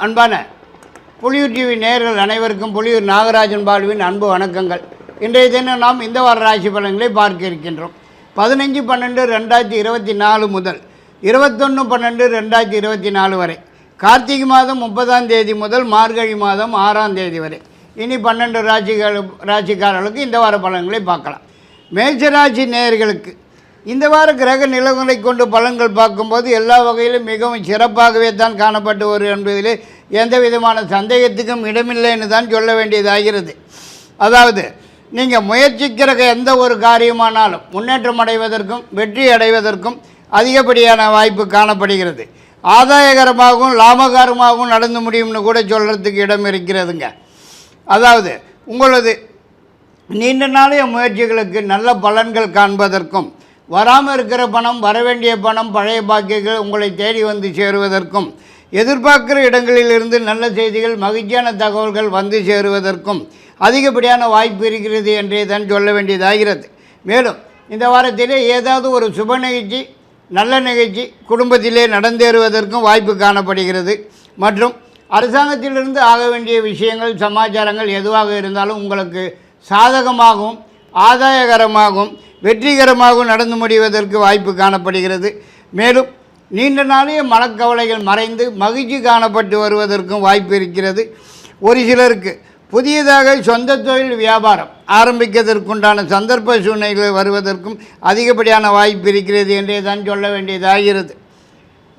அன்பான புலியூர் டிவி நேயர்கள் அனைவருக்கும் புலியூர் நாகராஜன் பாலுவின் அன்பு வணக்கங்கள். இன்றைய தினம் நாம் இந்த வார ராசி பலன்களை பார்க்க இருக்கின்றோம். 15/12/2024 முதல் 21/12/2024 வரை, கார்த்திகை மாதம் 30ஆம் தேதி முதல் மார்கழி மாதம் 6ஆம் தேதி வரை. இனி 12 ராசிக்காரர்களுக்கு இந்த வார பலன்களை பார்க்கலாம். மேஷராசி நேயர்களுக்கு இந்த வார கிரக நிலவங்களை கொண்டு பலன்கள் பார்க்கும்போது எல்லா வகையிலும் மிகவும் சிறப்பாகவே தான் காணப்பட்டு வரும் என்பதிலே எந்த விதமான சந்தேகத்துக்கும் இடமில்லைன்னு தான் சொல்ல வேண்டியதாகிறது. அதாவது நீங்கள் முயற்சிக்கிற எந்த ஒரு காரியமானாலும் முன்னேற்றம் அடைவதற்கும் வெற்றி அடைவதற்கும் அதிகப்படியான வாய்ப்பு காணப்படுகிறது. ஆதாயகரமாகவும் லாபகரமாகவும் நடந்து முடியும்னு கூட சொல்கிறதுக்கு இடம் இருக்கிறதுங்க. அதாவது உங்களது நீண்ட நாளைய முயற்சிகளுக்கு நல்ல பலன்கள் காண்பதற்கும், வராமல் இருக்கிற பணம், வரவேண்டிய பணம், பழைய பாக்கியங்கள் உங்களை தேடி வந்து சேருவதற்கும், எதிர்பார்க்கிற இடங்களிலிருந்து நல்ல செய்திகள், மகிழ்ச்சியான தகவல்கள் வந்து சேருவதற்கும் அதிகப்படியான வாய்ப்பு இருக்கிறது என்றே தான் சொல்ல வேண்டியதாகிறது. மேலும் இந்த வாரத்திலே ஏதாவது ஒரு சுப நிகழ்ச்சி, நல்ல நிகழ்ச்சி குடும்பத்திலே நடந்தேறுவதற்கும் வாய்ப்பு காணப்படுகிறது. மற்றும் அரசாங்கத்திலிருந்து ஆக வேண்டிய விஷயங்கள், சமாச்சாரங்கள் எதுவாக இருந்தாலும் உங்களுக்கு சாதகமாகவும் ஆதாயகரமாகவும் வெற்றிகரமாகவும் நடந்து முடிவதற்கு வாய்ப்பு காணப்படுகிறது. மேலும் நீண்ட நாளைய மனக்கவலைகள் மறைந்து மகிழ்ச்சி காணப்பட்டு வருவதற்கும் வாய்ப்பு இருக்கிறது. ஒரு சிலருக்கு புதியதாக சொந்த தொழில் வியாபாரம் ஆரம்பிப்பதற்குண்டான சந்தர்ப்ப சூழ்நிலைகள் வருவதற்கும் அதிகப்படியான வாய்ப்பு இருக்கிறது என்றே தான் சொல்ல வேண்டியதாகிறது.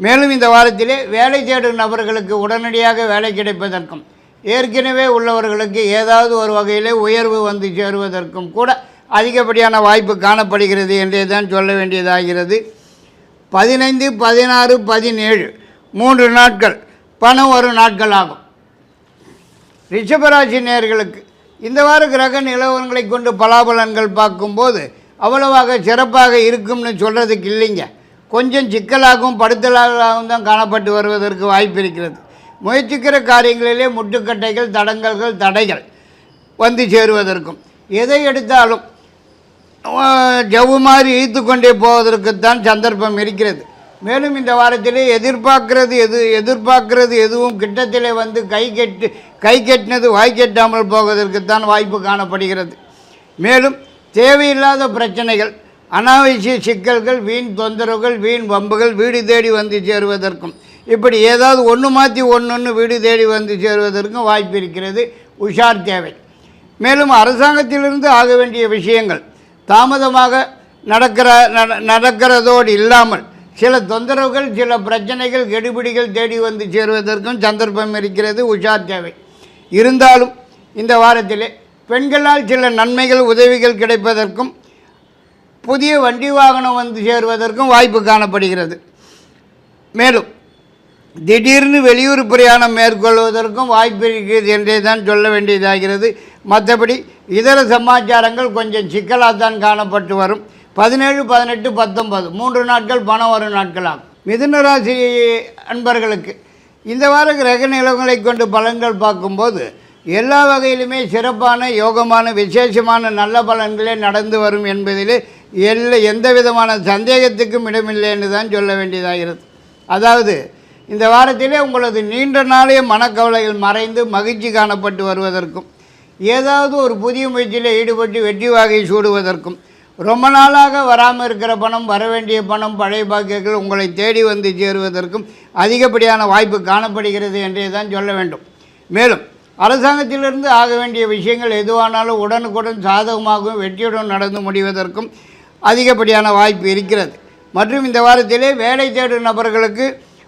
மேலும் இந்த வாரத்திலே வேலை தேடும் நபர்களுக்கு உடனடியாக வேலை கிடைப்பதற்கும், ஏற்கனவே உள்ளவர்களுக்கு ஏதாவது ஒரு வகையிலே உயர்வு வந்து சேருவதற்கும் கூட அதிகப்படியான வாய்ப்பு காணப்படுகிறது என்றே தான் சொல்ல வேண்டியதாகிறது. 15, 16, 17 3 நாட்கள் பணம் வரும் நாட்கள் ஆகும். ரிஷபராசி நேயர்களுக்கு இந்த வார கிரக நிலவரங்களை கொண்டு பலாபலன்கள் பார்க்கும்போது அவ்வளவாக சிறப்பாக இருக்கும்னு சொல்கிறதுக்கு இல்லைங்க. கொஞ்சம் சிக்கலாகவும் படுத்தலாகவும் தான் காணப்பட்டு வருவதற்கு வாய்ப்பு இருக்கிறது. முயற்சிக்கிற காரியங்களிலே முட்டுக்கட்டைகள், தடைகள் வந்து சேருவதற்கும், எதை எடுத்தாலும் ஜவ்வு மாதிரி இழுத்து கொண்டே போவதற்குத்தான் சந்தர்ப்பம் இருக்கிறது. மேலும் இந்த வாரத்திலே எதிர்பார்க்கிறது எதுவும் கிட்டத்திலே வந்து கை கெட்டினது வாய் கெட்டாமல் போவதற்குத்தான் வாய்ப்பு காணப்படுகிறது. மேலும் தேவையில்லாத பிரச்சனைகள், அனாவசிய சிக்கல்கள், வீண் தொந்தரவுகள், வீண் வம்புகள் வீடு தேடி வந்து சேருவதற்கும், இப்படி ஏதாவது ஒன்று மாற்றி ஒன்று வீடு தேடி வந்து சேருவதற்கும் வாய்ப்பு இருக்கிறது. உஷார் தேவை. மேலும் அரசாங்கத்திலிருந்து ஆக வேண்டிய விஷயங்கள் தாமதமாக நடக்கிறதோடு இல்லாமல் சில தொந்தரவுகள், சில பிரச்சனைகள், கெடுபிடிகள் தேடி வந்து சேருவதற்கும் சந்தர்ப்பம் இருக்கிறது. உஷார் தேவை. இருந்தாலும் இந்த வாரத்திலே பெண்களால் சில நன்மைகள், உதவிகள் கிடைப்பதற்கும், புதிய வண்டி வாகனம் வந்து சேருவதற்கும் வாய்ப்பு காணப்படுகிறது. மேலும் திடீர்னு வெளியூர் பிரயாணம் மேற்கொள்வதற்கும் வாய்ப்பு இருக்கிறது என்றே தான் சொல்ல வேண்டியதாகிறது. மற்றபடி இதர சமாச்சாரங்கள் கொஞ்சம் சிக்கலாக தான் காணப்பட்டு வரும். 17, 18, 19 3 நாட்கள் பணம் வரும் நாட்களாகும். மிதுன ராசி அன்பர்களுக்கு இந்த வார கிரக நிலவங்களை கொண்டு பலன்கள் பார்க்கும்போது எல்லா வகையிலுமே சிறப்பான, யோகமான, விசேஷமான நல்ல பலன்களே நடந்து வரும் என்பதிலே எந்த விதமான சந்தேகத்துக்கும் இடமில்லை என்று தான் சொல்ல வேண்டியதாகிறது. அதாவது இந்த வாரத்திலே உங்களது நீண்ட நாளைய மனக்கவலைகள் மறைந்து மகிழ்ச்சி காணப்பட்டு வருவதற்கும், ஏதாவது ஒரு புதிய முயற்சியில் ஈடுபட்டு வெற்றி வாகை சூடுவதற்கும், ரொம்ப நாளாக வராமல் இருக்கிற பணம், வரவேண்டிய பணம், பழைய பாக்கியங்கள் உங்களை தேடி வந்து சேருவதற்கும் அதிகப்படியான வாய்ப்பு காணப்படுகிறது என்றே தான் சொல்ல வேண்டும். மேலும் அரசாங்கத்திலிருந்து ஆக வேண்டிய விஷயங்கள் எதுவானாலும் உடனுக்குடன் சாதகமாகவும் வெற்றியுடன் நடந்து முடிவதற்கும் அதிகப்படியான வாய்ப்பு இருக்கிறது. மற்றும் இந்த வாரத்திலே வேலை தேடும் நபர்களுக்கு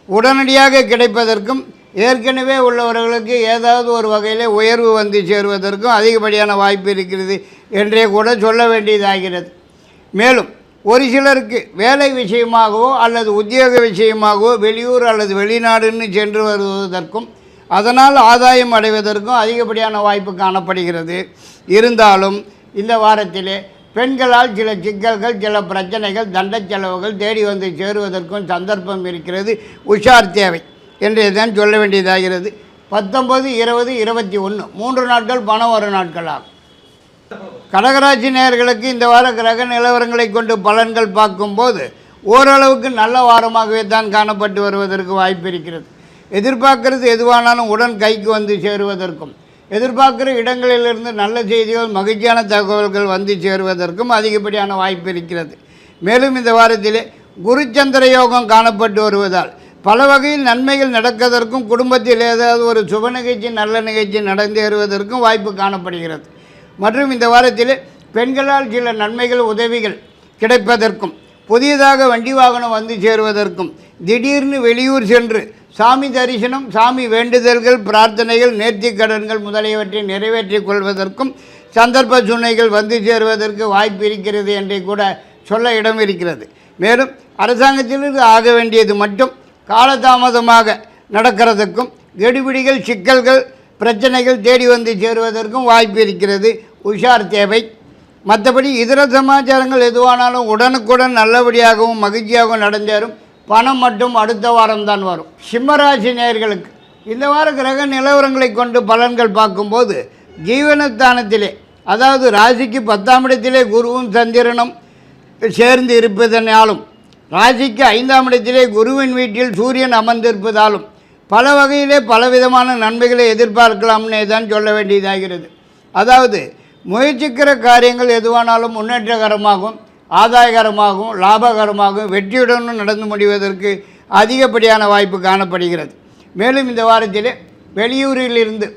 உடனடியாக கிடைப்பதற்கும், ஏற்கனவே உள்ளவர்களுக்கு ஏதாவது ஒரு வகையில் உயர்வு வந்து சேருவதற்கும் அதிகப்படியான வாய்ப்பு இருக்கிறது என்றே கூட சொல்ல வேண்டியதாகிறது. மேலும் ஒரு சிலருக்கு வேலை விஷயமாகவோ அல்லது உத்தியோக விஷயமாகவோ வெளியூர் அல்லது வெளிநாடுன்னு சென்று வருவதற்கும், அதனால் ஆதாயம் அடைவதற்கும் அதிகப்படியான வாய்ப்பு காணப்படுகிறது. இருந்தாலும் இந்த வாரத்திலே பெண்களால் சில சிக்கல்கள், சில பிரச்சனைகள், தண்ட செலவுகள் தேடி வந்து சேருவதற்கும் சந்தர்ப்பம் இருக்கிறது. உஷார் தேவை என்றே தான் சொல்ல வேண்டியதாகிறது. 19, 20, 21 3 நாட்கள் பணம் வரும் நாட்களாகும். கடகராசி நேயர்களுக்கு இந்த வார கிரக நிலவரங்களை கொண்டு பலன்கள் பார்க்கும்போது ஓரளவுக்கு நல்ல வாரமாகவே தான் காணப்பட்டு வருவதற்கு வாய்ப்பு இருக்கிறது. எதிர்பார்க்கறது எதுவானாலும் உடன் கைக்கு வந்து சேருவதற்கும், எதிர்பார்க்குற இடங்களிலிருந்து நல்ல செய்திகள் மகிழ்ச்சியான தகவல்கள் வந்து சேருவதற்கும் அதிகப்படியான வாய்ப்பு இருக்கிறது. மேலும் இந்த வாரத்திலே குருச்சந்திர யோகம் காணப்பட்டு வருவதால் பல வகையில் நன்மைகள் நடப்பதற்கும், குடும்பத்தில் ஏதாவது ஒரு சுப நிகழ்ச்சி நல்ல நிகழ்ச்சி நடந்தேறுவதற்கும் வாய்ப்பு காணப்படுகிறது. மற்றும் இந்த வாரத்திலே பெண்களால் சில நன்மைகள் உதவிகள் கிடைப்பதற்கும், புதியதாக வண்டி வாகனம் வந்து சேருவதற்கும், திடீர்னு வெளியூர் சென்று சாமி தரிசனம், சாமி வேண்டுதல்கள், பிரார்த்தனைகள், நேர்த்திக்கடன்கள் முதலியவற்றை நிறைவேற்றிக் கொள்வதற்கும் சந்தர்ப்ப சூழ்நிலைகள் வந்து சேருவதற்கு வாய்ப்பு இருக்கிறது என்றே கூட சொல்ல இடம் இருக்கிறது. மேலும் அரசாங்கத்திலிருந்து ஆக வேண்டியது மட்டும் காலதாமதமாக நடக்கிறதுக்கும், கெடுபிடிகள், சிக்கல்கள், பிரச்சனைகள் தேடி வந்து சேருவதற்கும் வாய்ப்பு இருக்கிறது. உஷார் தேவை. மற்றபடி இதர சமாச்சாரங்கள் எதுவானாலும் உடனுக்குடன் நல்லபடியாகவும் மகிழ்ச்சியாகவும் நடந்தேறும். பணம் மட்டும் அடுத்த வாரம்தான் வரும். சிம்மராசி நேயர்களுக்கு இந்த வார கிரக நிலவரங்களை கொண்டு பலன்கள் பார்க்கும்போது ஜீவனஸ்தானத்திலே, அதாவது ராசிக்கு 10ஆம் இடத்திலே குருவும் சந்திரனும் சேர்ந்து இருப்பதனாலும், ராசிக்கு 5ஆம் இடத்திலே குருவின் வீட்டில் சூரியன் அமர்ந்திருப்பதாலும் பல வகையிலே பலவிதமான நன்மைகளை எதிர்பார்க்கலாம்னே தான் சொல்ல வேண்டியதாகிறது. அதாவது முயற்சிக்கிற காரியங்கள் எதுவானாலும் முன்னேற்றகரமாகவும், ஆதாயகரமாகவும், லாபகரமாகவும், வெற்றியுடனும் நடந்து முடிவதற்கு அதிகப்படியான வாய்ப்பு காணப்படுகிறது. மேலும் இந்த வாரத்திலே வெளியூரிலிருந்து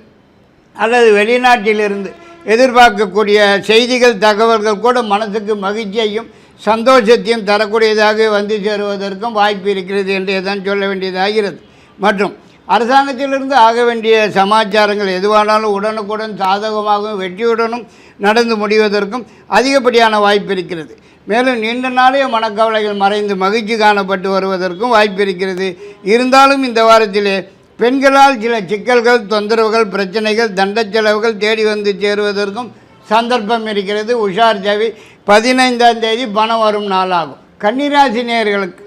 அல்லது வெளிநாட்டிலிருந்து எதிர்பார்க்கக்கூடிய செய்திகள், தகவல்கள் கூட மனசுக்கு மகிழ்ச்சியையும் சந்தோஷத்தையும் தரக்கூடியதாக வந்து சேருவதற்கும் வாய்ப்பு இருக்கிறது என்றே தான் சொல்ல வேண்டியதாகிறது. மற்றும் அரசாங்கத்திலிருந்து ஆக வேண்டிய சமாச்சாரங்கள் எதுவானாலும் உடனுக்குடன் சாதகமாகவும் வெற்றியுடனும் நடந்து முடிவதற்கும் அதிகப்படியான வாய்ப்பு இருக்கிறது. மேலும் நீண்ட நாளைய மனக்கவலைகள் மறைந்து மகிழ்ச்சி காணப்பட்டு வருவதற்கும் வாய்ப்பு இருக்கிறது. இருந்தாலும் இந்த வாரத்திலே பெண்களால் சில சிக்கல்கள், தொந்தரவுகள், பிரச்சனைகள், தண்ட செலவுகள் தேடி வந்து சேருவதற்கும் சந்தர்ப்பம் இருக்கிறது. உஷார் தேவை. 15ஆம் தேதி பணம் வரும் நாளாகும். கன்னிராசி நேயர்களுக்கு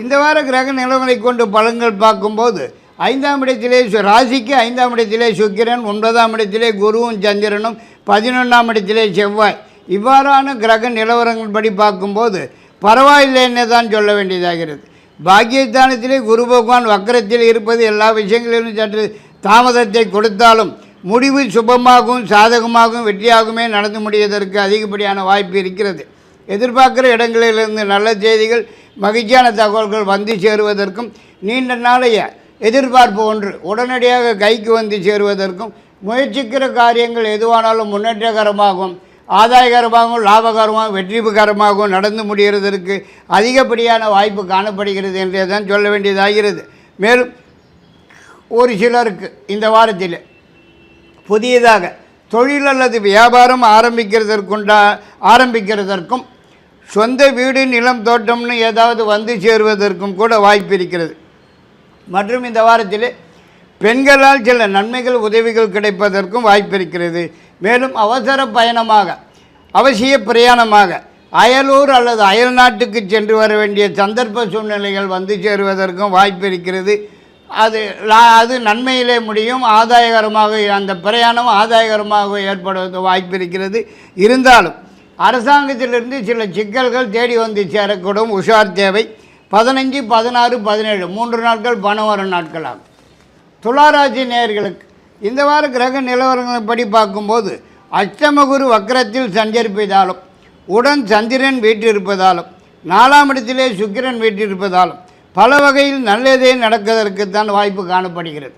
இந்த வார கிரக நிலவரை கொண்டு பலன்கள் பார்க்கும்போது 5ஆம் இடத்திலே ராசிக்கு 5ஆம் இடத்திலே சுக்கிரன், 9ஆம் இடத்திலே குருவும் சந்திரனும், 11ஆம் இடத்திலே செவ்வாய், இவ்வாறான கிரக நிலவரங்கள் படி பார்க்கும்போது பரவாயில்லைன்னு தான் சொல்ல வேண்டியதாகிறது. பாக்கியஸ்தானத்திலே குரு பகவான் வக்கரத்தில் இருப்பது எல்லா விஷயங்களிலும் சற்று தாமதத்தை கொடுத்தாலும் முடிவு சுபமாகவும் சாதகமாகவும் வெற்றியாகவுமே நடந்து முடிவதற்கு அதிகப்படியான வாய்ப்பு இருக்கிறது. எதிர்பார்க்குற இடங்களிலிருந்து நல்ல செய்திகள், மகிழ்ச்சியான தகவல்கள் வந்து சேருவதற்கும், நீண்ட நாளைய எதிர்பார்ப்பு ஒன்று உடனடியாக கைக்கு வந்து சேருவதற்கும், முயற்சிக்கிற காரியங்கள் எதுவானாலும் முன்னேற்றகரமாகவும், ஆதாயகரமாகவும், லாபகரமாகவும், வெற்றிகரமாகவும் நடந்து முடிகிறதற்கு அதிகப்படியான வாய்ப்பு காணப்படுகிறது என்றே தான் சொல்ல வேண்டியதாகிறது. மேலும் ஒரு சிலருக்கு இந்த வாரத்தில் புதியதாக தொழில் அல்லது வியாபாரம் ஆரம்பிக்கிறதற்கும் சொந்த வீடு, நிலம், தோட்டம்னு ஏதாவது வந்து சேருவதற்கும் கூட வாய்ப்பு இருக்கிறது. மற்றும் இந்த வாரத்தில் பெண்களால் சில நன்மைகள், உதவிகள் கிடைப்பதற்கும் வாய்ப்பு இருக்கிறது. மேலும் அவசர பயணமாக, அவசிய பிரயாணமாக அயலூர் அல்லது அயல் நாட்டுக்கு சென்று வர வேண்டிய சந்தர்ப்ப சூழ்நிலைகள் வந்து சேருவதற்கும் வாய்ப்பு இருக்கிறது. அது நன்மையிலே முடியும். ஆதாயகரமாக அந்த பிரயாணம் ஆதாயகரமாக ஏற்படுவதற்கு வாய்ப்பு இருக்கிறது. இருந்தாலும் அரசாங்கத்திலிருந்து சில சிக்கல்கள் தேடி வந்து சேரக்கூடும். உஷார் தேவை. 15, 16, 17 3 நாட்கள் பணம் வரும் நாட்களாகும். துளாராசி நேயர்களுக்கு இந்த வார கிரக நிலவரங்களை படி பார்க்கும்போது அஷ்டமகுரு வக்கரத்தில் சஞ்சரிப்பதாலும், உடன் சந்திரன் வீட்டிருப்பதாலும், 4ஆம் இடத்திலே சுக்கிரன் வீட்டிருப்பதாலும் பல வகையில் நல்லதே நடப்பதற்குத்தான் வாய்ப்பு காணப்படுகிறது.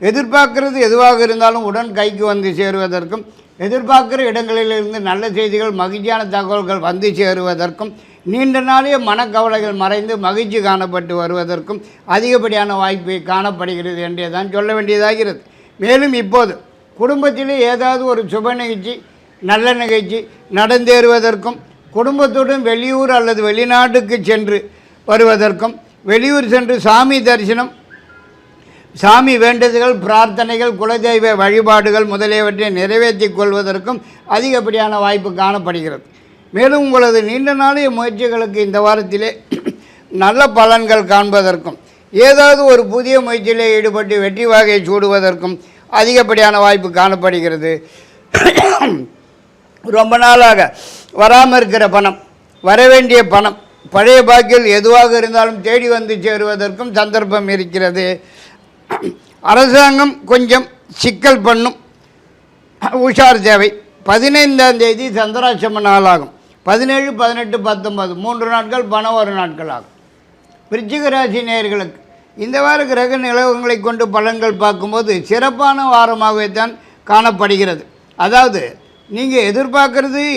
எதிர்பார்க்கிறது எதுவாக இருந்தாலும் உடன் கைக்கு வந்து சேருவதற்கும், எதிர்பார்க்கிற இடங்களிலிருந்து நல்ல செய்திகள், மகிழ்ச்சியான தகவல்கள் வந்து சேருவதற்கும், நீண்ட நாளைய மனக்கவலைகள் மறைந்து மகிழ்ச்சி காணப்பட்டு வருவதற்கும் அதிகப்படியான வாய்ப்பு காணப்படுகிறது என்றே தான் சொல்ல வேண்டியதாகிறது. மேலும் இப்போது குடும்பத்திலே ஏதாவது ஒரு சுப நிகழ்ச்சி, நல்ல நிகழ்ச்சி நடந்தேறுவதற்கும், குடும்பத்துடன் வெளியூர் அல்லது வெளிநாட்டுக்கு சென்று வருவதற்கும், வெளியூர் சென்று சாமி தரிசனம், சாமி வேண்டுதல்கள், பிரார்த்தனைகள், குலதெய்வ வழிபாடுகள் முதலியவற்றை நிறைவேற்றிக் கொள்வதற்கும் அதிகப்படியான வாய்ப்பு காணப்படுகிறது. மேலும் உங்களது நீண்ட நாளைய முயற்சிகளுக்கு இந்த வாரத்திலே நல்ல பலன்கள் காண்பதற்கும், ஏதாவது ஒரு புதிய முயற்சியிலே ஈடுபட்டு வெற்றி வாகை சூடுவதற்கும் அதிகப்படியான வாய்ப்பு காணப்படுகிறது. ரொம்ப நாளாக வராமல் இருக்கிற பணம், வரவேண்டிய பணம், பழைய பாக்கில் எதுவாக இருந்தாலும் தேடி வந்து சேருவதற்கும் சந்தர்ப்பம் இருக்கிறது. அரசாங்கம் கொஞ்சம் சிக்கல் பண்ணும், உஷார் தேவை. 15ஆம் தேதி சந்திராஷ்டம நாளாகும். 17, 18, 19 3 நாட்கள் பணம் வரும் நாட்கள் ஆகும். விருச்சிக ராசி நேயர்களுக்கு இந்த வார கிரக நிலவரங்களை கொண்டு பலன்கள் பார்க்கும்போது சிறப்பான வாரமாகவே தான் காணப்படுகிறது. அதாவது நீங்கள்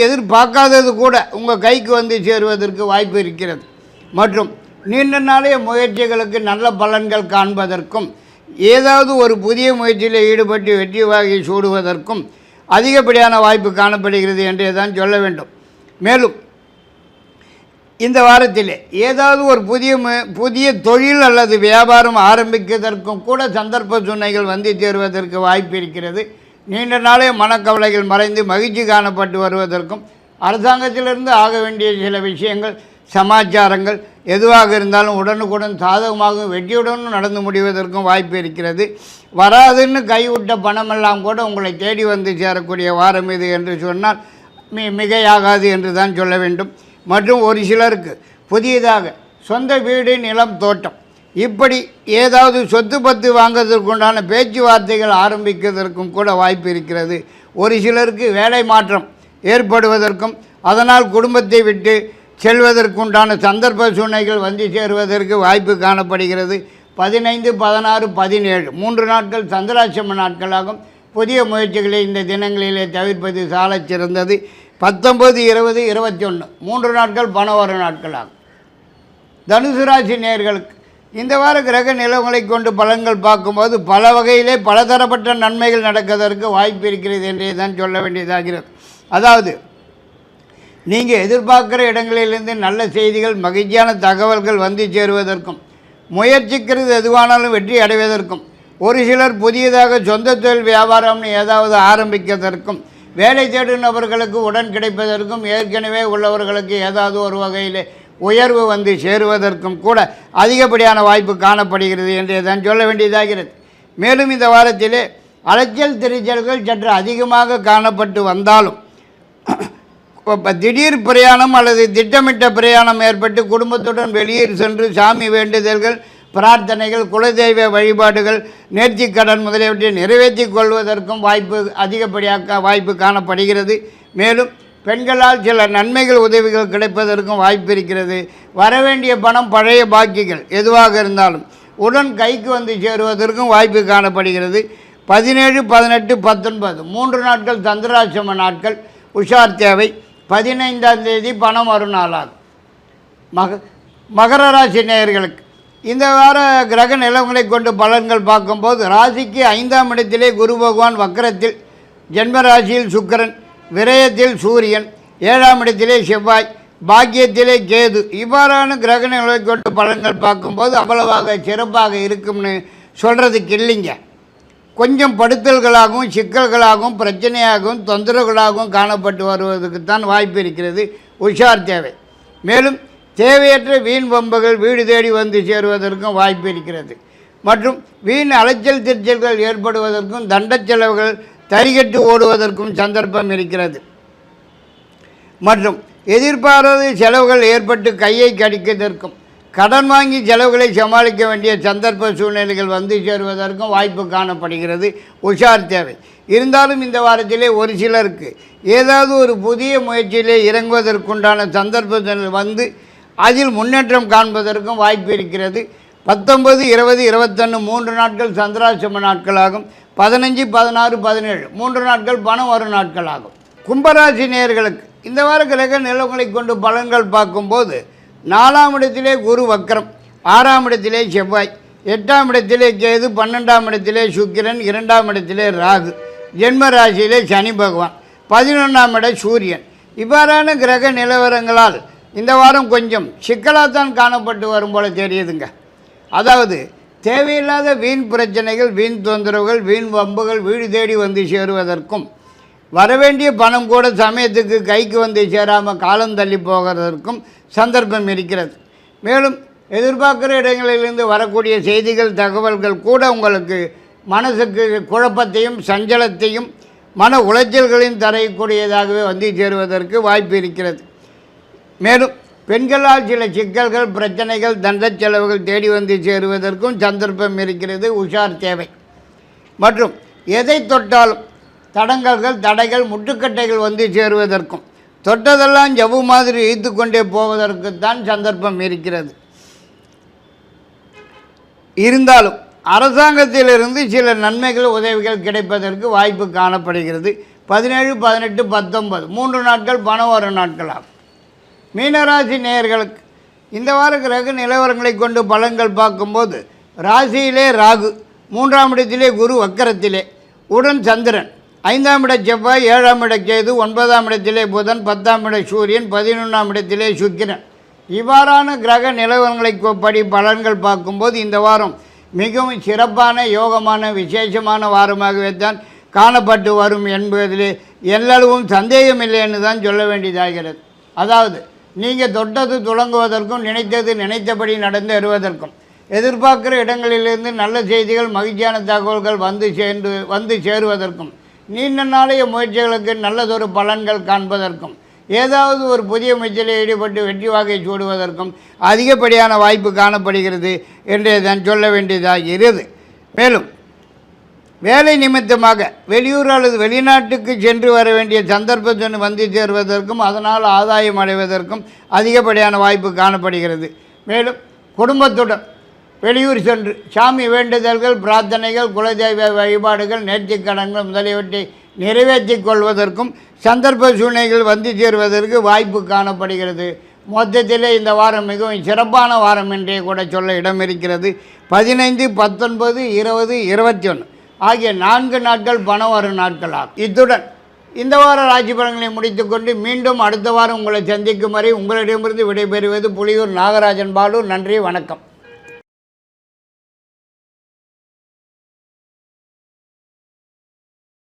எதிர்பார்க்காதது கூட உங்கள் கைக்கு வந்து சேருவதற்கு வாய்ப்பு இருக்கிறது. மற்றும் நீண்ட நாளைய முயற்சிகளுக்கு நல்ல பலன்கள் காண்பதற்கும் ஏதாவது ஒரு புதிய முயற்சியில் ஈடுபட்டு வெற்றி வாகை சூடுவதற்கும் அதிகப்படியான வாய்ப்பு காணப்படுகிறது என்றே தான் சொல்ல வேண்டும். மேலும் இந்த வாரத்தில் ஏதாவது ஒரு புதிய தொழில் அல்லது வியாபாரம் ஆரம்பிப்பதற்கும் கூட சந்தர்ப்ப சூழ்நிலைகள் வந்து சேருவதற்கு வாய்ப்பு இருக்கிறது. நீண்ட நாளே மனக்கவலைகள் மறைந்து மகிழ்ச்சி காணப்பட்டு வருவதற்கும் அரசாங்கத்திலிருந்து ஆக வேண்டிய சில விஷயங்கள் சமாச்சாரங்கள் எதுவாக இருந்தாலும் உடனுக்குடன் சாதகமாகவும் வெற்றியுடனும் நடந்து முடிவதற்கும் வாய்ப்பு இருக்கிறது. வராதுன்னு கைவிட்ட பணமெல்லாம் கூட உங்களை தேடி வந்து சேரக்கூடிய வாரம் இது என்று சொன்னால் மிகையாகாது என்று தான் சொல்ல வேண்டும். மற்றும் ஒரு சிலருக்கு புதியதாக சொந்த வீடு, நிலம், தோட்டம் இப்படி ஏதாவது சொத்து பத்து வாங்குவதற்குண்டான பேச்சுவார்த்தைகள் ஆரம்பிப்பதற்கும் கூட வாய்ப்பு இருக்கிறது. ஒரு சிலருக்கு வேலை மாற்றம் ஏற்படுவதற்கும் அதனால் குடும்பத்தை விட்டு செல்வதற்குண்டான சந்தர்ப்ப சூழ்நிலைகள் வந்து சேருவதற்கு வாய்ப்பு காணப்படுகிறது. 15, 16, 17 3 நாட்கள் சந்திராஷ்டம நாட்களாகும். புதிய முயற்சிகளை இந்த தினங்களிலே தவிர்ப்பது சாலச் சிறந்தது. 19, 20, 21 3 நாட்கள் பணம் வரும் நாட்களாகும். தனுசு ராசி நேயர்களுக்கு இந்த வார கிரக நிலவங்களை கொண்டு பலன்கள் பார்க்கும்போது பல வகையிலே பலதரப்பட்ட நன்மைகள் நடப்பதற்கு வாய்ப்பு இருக்கிறது என்றே தான் சொல்ல வேண்டியதாகிறது. அதாவது நீங்கள் எதிர்பார்க்குற இடங்களிலிருந்து நல்ல செய்திகள், மகிழ்ச்சியான தகவல்கள் வந்து சேருவதற்கும் முயற்சிக்கிறது எதுவானாலும் வெற்றி அடைவதற்கும் ஒரு சிலர் புதியதாக சொந்த தொழில் வியாபாரம்னு ஏதாவது ஆரம்பிப்பதற்கும் வேலை தேடும் நபர்களுக்கு உடன் கிடைப்பதற்கும் ஏற்கனவே உள்ளவர்களுக்கு ஏதாவது ஒரு வகையில் உயர்வு வந்து சேருவதற்கும் கூட அதிகப்படியான வாய்ப்பு காணப்படுகிறது என்றே தான் சொல்ல வேண்டியதாகிறது. மேலும் இந்த வாரத்திலே அலைச்சல் திரைச்சல்கள் சற்று அதிகமாக காணப்பட்டு வந்தாலும் திடீர் பிரயாணம் அல்லது திட்டமிட்ட பிரயாணம் ஏற்பட்டு குடும்பத்துடன் வெளியே சென்று சாமி வேண்டுதல்கள், பிரார்த்தனைகள், குலதெய்வ வழிபாடுகள், நேர்த்திக்கடன் முதலியவற்றை நிறைவேற்றிக் கொள்வதற்கும் வாய்ப்பு காணப்படுகிறது. மேலும் பெண்களால் சில நன்மைகள், உதவிகள் கிடைப்பதற்கும் வாய்ப்பு இருக்கிறது. வரவேண்டிய பணம், பழைய பாக்கிகள் எதுவாக இருந்தாலும் உடன் கைக்கு வந்து சேருவதற்கும் வாய்ப்பு காணப்படுகிறது. 17, 18, 19 3 நாட்கள் சந்திராஷ்டம நாட்கள், உஷார் தேவை. 15ஆம் தேதி பணம் வரும் நாளாகும். மகர ராசி நேயர்களுக்கு இந்த வார கிரக நிலவங்களை கொண்டு பலன்கள் பார்க்கும்போது ராசிக்கு 5ஆம் இடத்திலே குரு பகவான் வக்கரத்தில், ஜென்ம ராசியில் சுக்கிரன், விரயத்தில் சூரியன், 7ஆம் இடத்திலே செவ்வாய், பாக்கியத்திலே கேது இவ்வாறான கிரக நிலவை கொண்டு பலன்கள் பார்க்கும்போது அவ்வளவாக சிறப்பாக இருக்கும்னு சொல்கிறதுக்கு இல்லைங்க. கொஞ்சம் படுத்தல்களாகவும் சிக்கல்களாகவும் பிரச்சனையாகவும் தொந்தரவுகளாகவும் காணப்பட்டு வருவதற்குத்தான் வாய்ப்பு இருக்கிறது. உஷார் தேவை. மேலும் தேவையற்ற வீண் வம்புகள் வீடு தேடி வந்து சேருவதற்கும் வாய்ப்பு இருக்கிறது. மற்றும் வீண் அலைச்சல் திருச்சல்கள் ஏற்படுவதற்கும் தண்ட செலவுகள் தரிகட்டு ஓடுவதற்கும் சந்தர்ப்பம் இருக்கிறது. மற்றும் எதிர்பாராத செலவுகள் ஏற்பட்டு கையை கடிப்பதற்கும் கடன் வாங்கி செலவுகளை சமாளிக்க வேண்டிய சந்தர்ப்ப சூழ்நிலைகள் வந்து சேருவதற்கும் வாய்ப்பு காணப்படுகிறது. உஷார் தேவை. இருந்தாலும் இந்த வாரத்திலே ஒரு சிலருக்கு ஏதாவது ஒரு புதிய முயற்சியிலே இறங்குவதற்குண்டான சந்தர்ப்பங்கள் வந்து அதில் முன்னேற்றம் காண்பதற்கும் வாய்ப்பு இருக்கிறது. 19, 20, 21 3 நாட்கள் சந்திராஷ்டம நாட்களாகும். 15, 16, 17 3 நாட்கள் பணம் வரும் நாட்களாகும். கும்பராசி நேயர்களுக்கு இந்த வார கிரக நிலவங்களை கொண்டு பலன்கள் பார்க்கும்போது 4ஆம் இடத்திலே குரு வக்கரம், 6ஆம் இடத்திலே செவ்வாய், 8ஆம் இடத்திலே கேது, 12ஆம் இடத்திலே சுக்கிரன், 2ஆம் இடத்திலே ராகு, ஜென்ம ராசியிலே சனி பகவான், 11ஆம் இடம் சூரியன். இவ்வாறான கிரக நிலவரங்களால் இந்த வாரம் கொஞ்சம் சிக்கலாகத்தான் காணப்பட்டு வரும் போல தெரியுதுங்க. அதாவது தேவையில்லாத வீண் பிரச்சனைகள், வீண் தொந்தரவுகள், வீண் வம்புகள் வீடு தேடி வந்து சேருவதற்கும் வரவேண்டிய பணம் கூட சமயத்துக்கு கைக்கு வந்து சேராமல் காலம் தள்ளி போகிறதற்கும் சந்தர்ப்பம் இருக்கிறது. மேலும் எதிர்பார்க்குற இடங்களிலிருந்து வரக்கூடிய செய்திகள், தகவல்கள் கூட உங்களுக்கு மனசுக்கு குழப்பத்தையும் சஞ்சலத்தையும் மன உளைச்சல்களையும் தரக்கூடியதாகவே வந்து சேருவதற்கு வாய்ப்பு இருக்கிறது. மேலும் பெண்களால் சில சிக்கல்கள், பிரச்சனைகள், தண்ட செலவுகள் தேடி வந்து சேருவதற்கும் சந்தர்ப்பம் இருக்கிறது. உஷார் தேவை. மற்றும் எதை தொட்டாலும் தடங்கல்கள், தடைகள், முட்டுக்கட்டைகள் வந்து சேருவதற்கும் தொட்டதெல்லாம் ஜவ்வு மாதிரி இழுத்து கொண்டே போவதற்குத்தான் சந்தர்ப்பம் இருக்கிறது. இருந்தாலும் அரசாங்கத்திலிருந்து சில நன்மைகள், உதவிகள் கிடைப்பதற்கு வாய்ப்பு காணப்படுகிறது. 17, 18, 19 3 நாட்கள் பணம் வரும் நாட்களாகும். மீனராசி நேயர்களுக்கு இந்த வார கிரக நிலவரங்களை கொண்டு பலன்கள் பார்க்கும்போது ராசியிலே ராகு, 3ஆம் இடத்திலே குரு வக்கரத்திலே, உடன் சந்திரன், 5ஆம் இட செவ்வாய், 7ஆம் இட கேது, 9ஆம் இடத்திலே புதன், 10ஆம் இட சூரியன், 11ஆம் இடத்திலே சுக்கிரன். இவ்வாறான கிரக நிலவரங்களை படி பலன்கள் பார்க்கும்போது இந்த வாரம் மிகவும் சிறப்பான, யோகமான, விசேஷமான வாரமாகவே தான் காணப்பட்டு வரும் என்பதிலே எல்லளவும் சந்தேகமில்லை என்று தான் சொல்ல வேண்டியதாகிறது. அதாவது நீங்கள் தொட்டது துளங்குவதற்கும், நினைத்தது நினைத்தபடி நடந்து வருவதற்கும், எதிர்பார்க்கிற இடங்களிலிருந்து நல்ல செய்திகள், மகிழ்ச்சியான தகவல்கள் வந்து சேருவதற்கும், நீண்ட நாளைய முயற்சிகளுக்கு நல்லதொரு பலன்கள் காண்பதற்கும், ஏதாவது ஒரு புதிய முயற்சியில் ஈடுபட்டு வெற்றி வாகை சூடுவதற்கும் அதிகப்படியான வாய்ப்பு காணப்படுகிறது என்றே தான் சொல்ல வேண்டியதாகிறது. மேலும் வேலை நிமித்தமாக வெளியூர் அல்லது வெளிநாட்டுக்கு சென்று வர வேண்டிய சந்தர்ப்பத்தை வந்து சேருவதற்கும், அதனால் ஆதாயம் அடைவதற்கும் அதிகப்படியான வாய்ப்பு காணப்படுகிறது. மேலும் குடும்பத்துடன் வெளியூர் சென்று சாமி வேண்டுதல்கள், பிரார்த்தனைகள், குலதெய்வ வழிபாடுகள், நேர்த்திக்கடன்கள் முதலியவற்றை நிறைவேற்றிக் கொள்வதற்கும் சந்தர்ப்ப சூழ்நிலைகள் வந்து சேருவதற்கு வாய்ப்பு காணப்படுகிறது. மொத்தத்திலே இந்த வாரம் மிகவும் சிறப்பான வாரம் என்றே கூட சொல்ல இடம் இருக்கிறது. 15, 19, 20, 21 ஆகிய 4 நாட்கள் பணம் வரும் நாட்களாகும். இத்துடன் இந்த வார ராசி பலன்களை முடித்துக்கொண்டு மீண்டும் அடுத்த வாரம் உங்களை சந்திக்கும் வரை உங்களிடமிருந்து விடைபெறுவது புலியூர் நாகராஜன் பாலு. நன்றி, வணக்கம்.